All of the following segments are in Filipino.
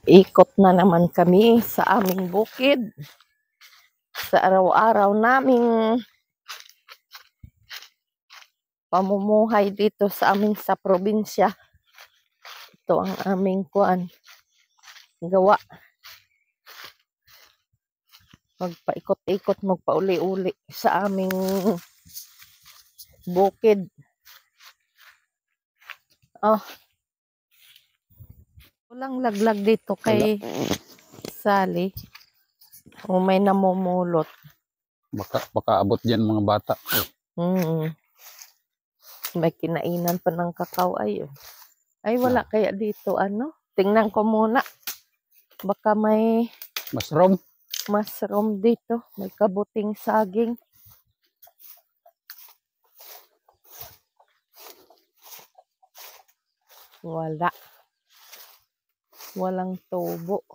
Ikot na naman kami sa aming bukid. Sa araw-araw naming pamumuhay dito sa amin sa probinsya. Ito ang aming gawa. Magpaikot-ikot, magpauli-uli sa aming bukid. Oh. Walang laglag dito kay Sally. O may namumulot. Baka abot diyan mga bata. May kinainan pa ng kakao ay. Ay wala kaya dito Tingnan ko muna. Baka may mushroom dito. May kabuting saging. Wala. Walang tubo.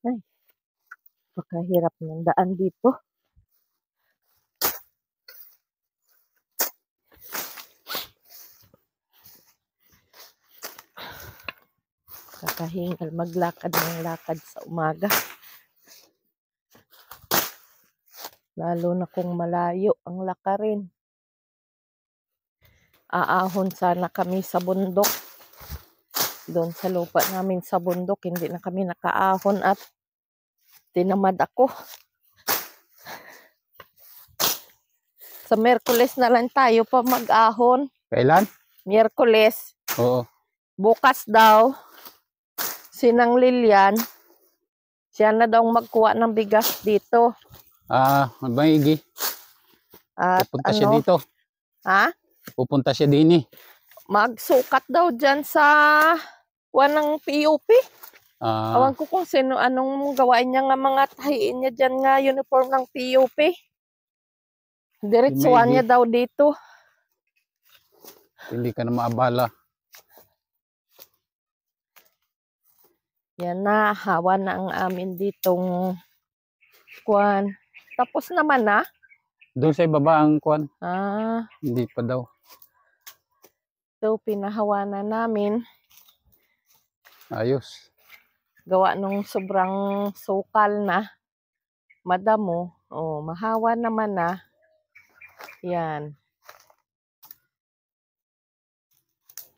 Ay. Pakahirap ng daan dito. Kakahingal maglakad ng lakad sa umaga. Lalo na kung malayo ang lakarin. Aahon sana kami sa bundok. Doon sa lupa namin sa bundok, hindi na kami nakaahon at tinamad ako. Sa Miyerkules na lang tayo pa mag-ahon. Kailan? Miyerkules. Oo. Bukas daw, Sinang Lilian, siya na daw magkuha ng bigas dito. Mabayigi. At pupunta siya dito. Ha? Pupunta siya din Magsukat daw dyan sa ng PUP. Awan ko kung anong gawain niya nga mga tahiin niya dyan nga uniform ng PUP. Diretsuhan niya daw dito. Hindi ka na maabala. Yan na, hawa na ang amin ditong Tapos naman na? Doon sa ibaba ang Hindi pa daw. So, pinahawa na namin. Ayos. Gawa nung sobrang sukal na. Madamo. Mahawa naman na. Yan.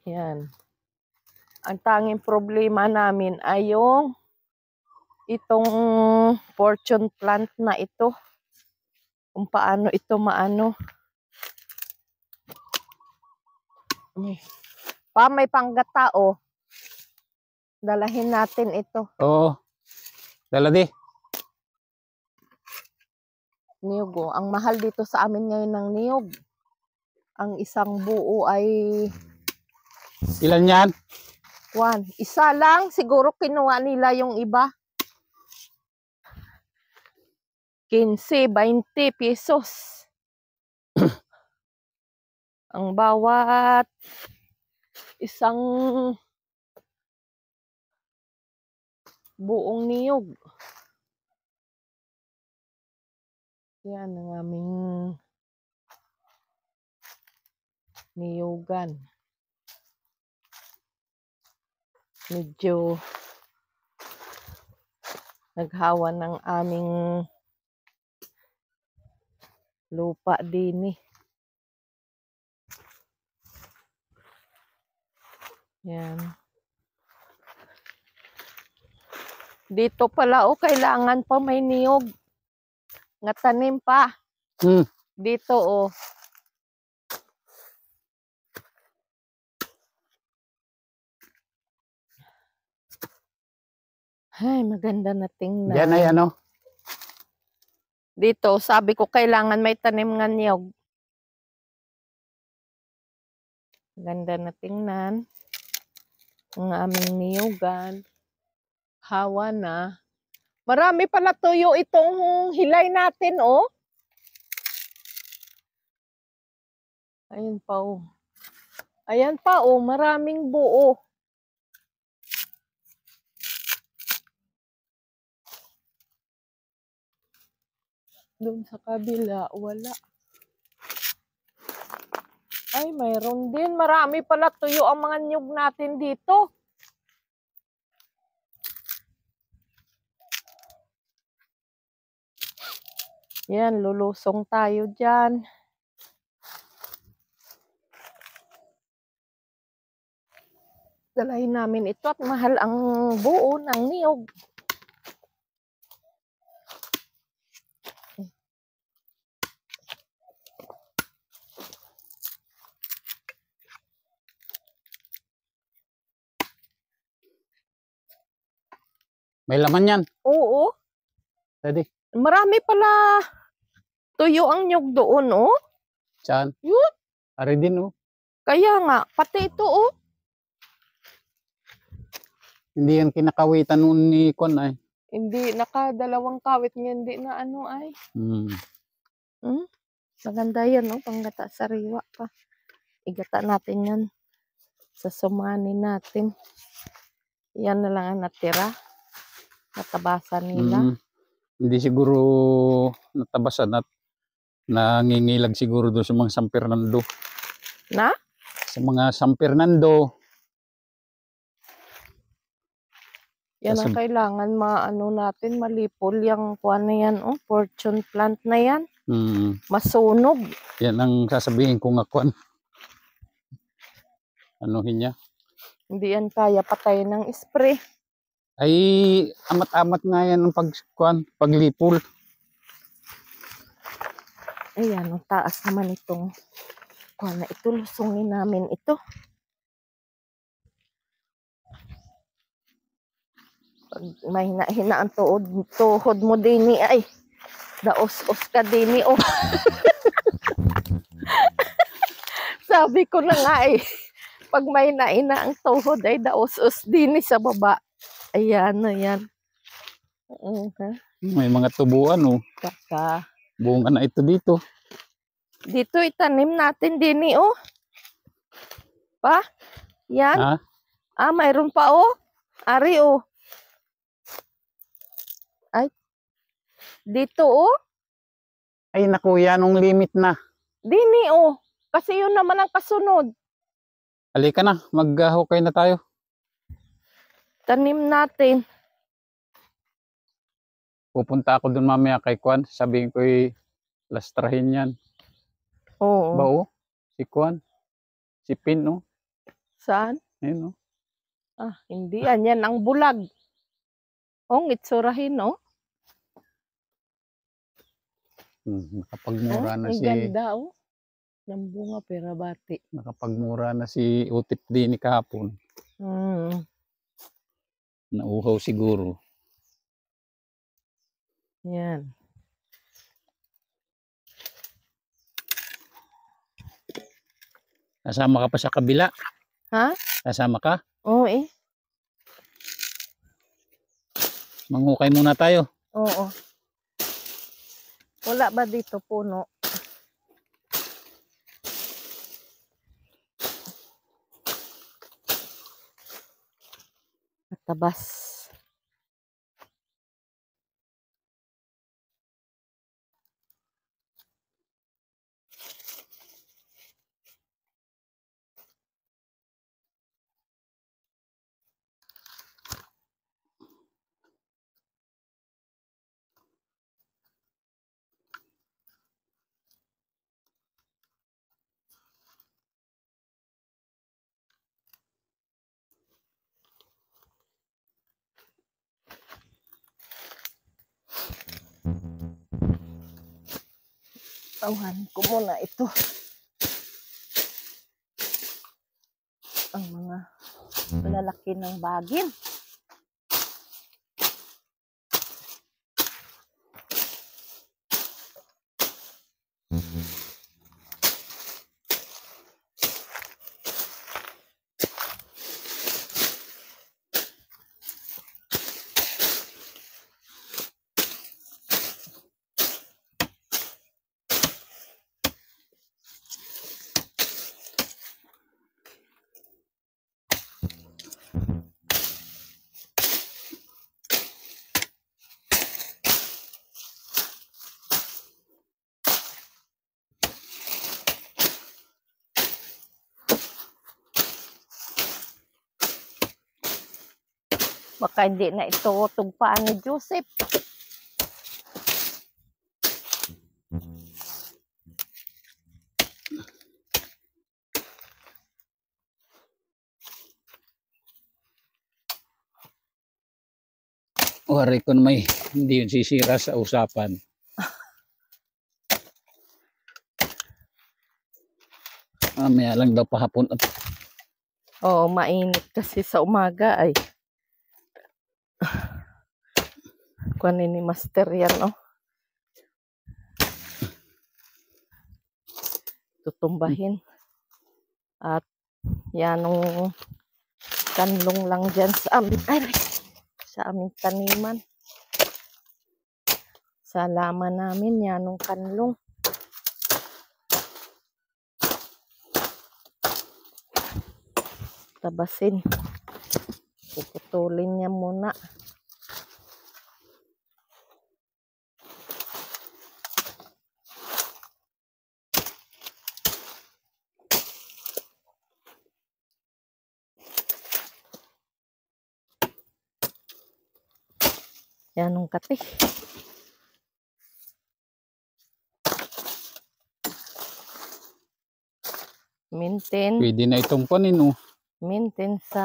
Yan. Ang tanging problema namin ay itong fortune plant na ito. Kung paano ito maano. May panggatao. Dalahin natin ito. Oo. Dala di. Niyog. Ang mahal dito sa amin ngayon ng niyog. Ang isang buo ay... Ilan yan? Isa lang. Siguro kinuha nila yung iba. 15, 20 pesos. Ang bawat isang buong niyog. Yan ang aming niyogan. Medyo naghawa ng aming lupa din Yan. Dito pala kailangan pa may niyog. Nga tanim pa. Dito Ay, maganda na tingnan. Yan ay Dito, sabi ko kailangan may tanim nga niyog. Ganda na tingnan. Ang aming niyogan. Hawa na. Marami pala tuyo itong hilay natin, Ayun pa, Ayan pa, maraming buo. Doon sa kabila, wala. Ay, mayroon din. Marami pala tuyo ang mga niyog natin dito. Yan, lulusong tayo dyan. Dalahin namin ito at mahal ang buo ng niyog. May laman yan. Oo. Pwede. Marami pala tuyo ang niyog doon, oh. Saan? Yun. Ari din, oh. Kaya nga, pati ito, oh. Hindi yan kinakawitan noon ni Kwan ay. Hindi, nakadalawang kawit niya, hindi na ano ay. Maganda yan, no? Panggata sariwa pa. Igata natin yan. Sa sumani natin. Yan na lang ang natira. Natabasan nila. Hindi siguro natabasan at nangingilag siguro doon sa mga San Fernando. Na? Sa mga San Fernando. Yan ang kailangan maano natin, malipol yung kuwan na yan, oh, fortune plant na yan. Masunog. Yan ang sasabihin ko nga kuwan. Anuhin niya? Hindi yan kaya patay ng spray. Ay, amat-amat nga yan ang paglipol. Ayan, ang taas naman itong kuwan na ito. Lusungin namin ito. Pag may hina ang tuhod mo dini ay daos-os ka dini, oh. Sabi ko na nga eh, pag may hina ang tuhod ay daos-os dini sa baba. Ayan na yan. May mga tubuan, oh. Kaka. Bunga na ito dito. Dito itanim natin dini, oh. Pa? Yan. Mayroon pa, oh. Ari, oh. Ay, dito, oh. Ay, naku, yan ang limit na. Dini, oh. Kasi yun naman ang kasunod. Halika na, maghukay na tayo. Tanim natin. Pupunta ako dun mamaya kay Kwan. Sabihin ko lastrahin yan. Oo. Ba, oh? Si Kwan. Si Pin, oh. Saan? Ayun, oh. Hindi yan. Yan ang bulag. Oh, ngitsurahin, oh. Nakapagmura na si... Ang ganda, oh. Ng bunga perabati. Nakapagmura na si Utip din kahapon. Nauhaw siguro. Yan. Kasama ka pa sa kabila? Ha? Kasama ka? Oo, eh. Manghukay muna tayo. Oo. Wala ba dito puno? Matabas. Tawahan ko muna ito. Ang mga lalaki ng bagin. Baka hindi na ito tugpaan ni Joseph. Wari ko may hindi yun sisira sa usapan. Mamaya lang daw pahapon. Oo, mainit kasi sa umaga ay. Kunin ni Master yan, oh. Tutumbahin. At yan ang kanlong lang dyan sa amin. Ay, sa aming taniman. Sa laman namin, yan ang kanlong. Tabasin. Puputulin niya muna. Yan ang kati. Mintin. Pwede na itong panin, oh. Mintin sa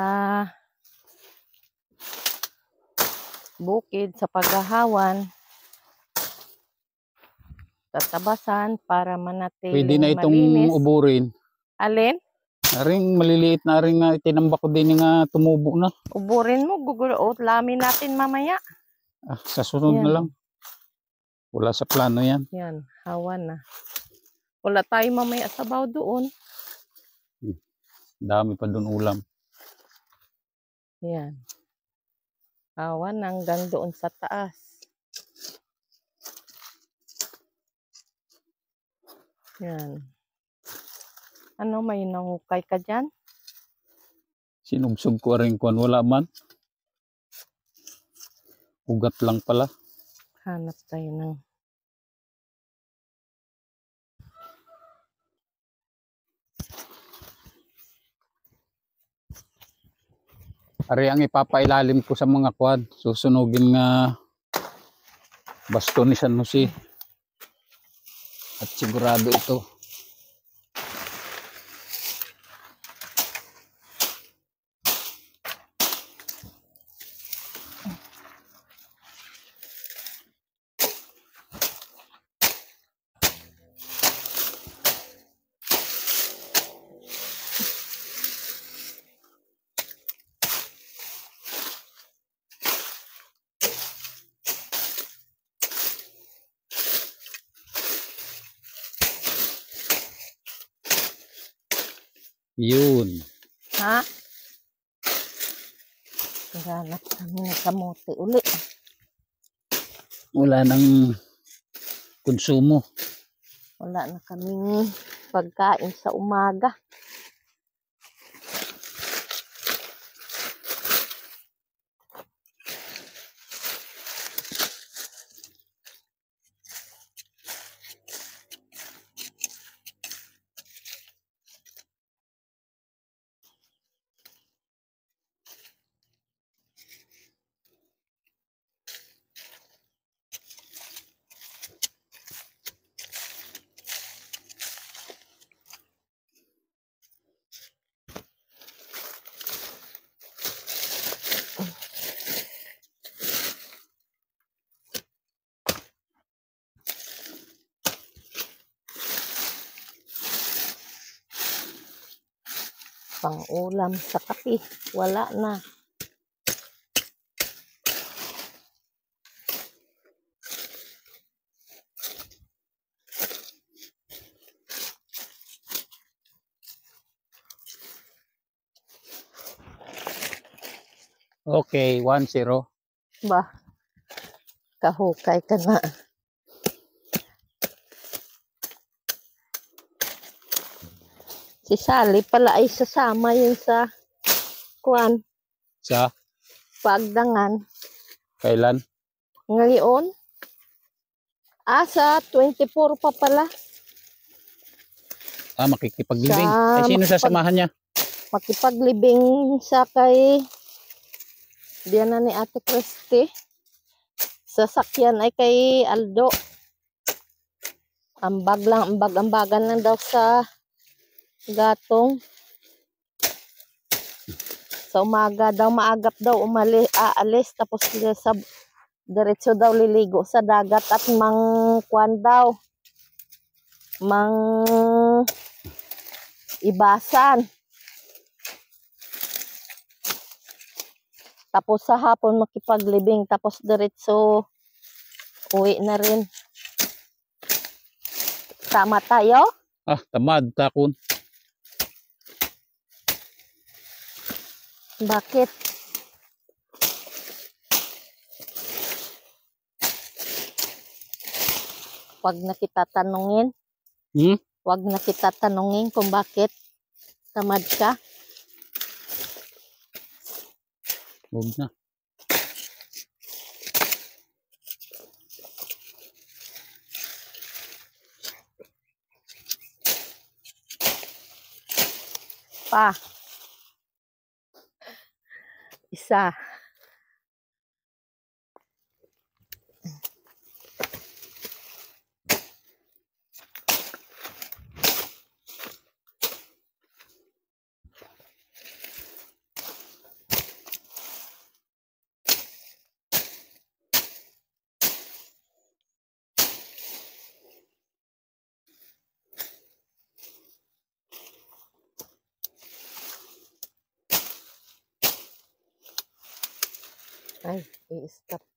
bukid, sa paghahawan. Tatabasan para manatiling Pwede na itong malinis. uburin. Alin? Aring maliliit na ring tinambak ko din nga tumubo na. Uburin mo, gugulo. O, lamin natin mamaya. Sa sunod na lang. Wala sa plano yan. Yan, hawan na. Wala tayo mamaya sabaw doon. Dami pa doon ulam. Yan. Hawan hanggang doon sa taas. Yan. Ano, may nahukay ka dyan? Sinubsog ko rin kung wala man. Ugat lang pala. Hanap tayo ng... Ari ang ipapailalim ko sa mga quad. Susunugin nga baston ni San Jose. At sigurado ito. Yun. Ha? Naghanap kami ng kamote uli. Wala nang konsumo. Wala na kaming pagkain sa umaga. Pang-ulam sa kape. Wala na. Okay, 1-0. Ba? Kahukay ka na. Si Sally pala ay sasama yun sa kuwan. Sa? Pagdangan. Kailan? Ngayon? Sa 24 pa pala. Makikipaglibing. Ay, sino sasamahan niya? Makipaglibing sa kay Diyan na ni Ate Christy. Sasakyan ay kay Aldo. Ambag lang, ambag-ambagan lang daw sa gatong. Sa umaga daw, maagap daw aalis, tapos sa diretso daw liligo sa dagat at mangkuan daw. Ibasan. Tapos sa hapon makipaglibing, tapos diretso uwi na rin. Tama tayo? Tamad, takon. Bakit? Wag na kita tanungin. Wag na kita tanungin kung bakit tamad ka. Huwag na. Pa. Isa. Ay, i-stop.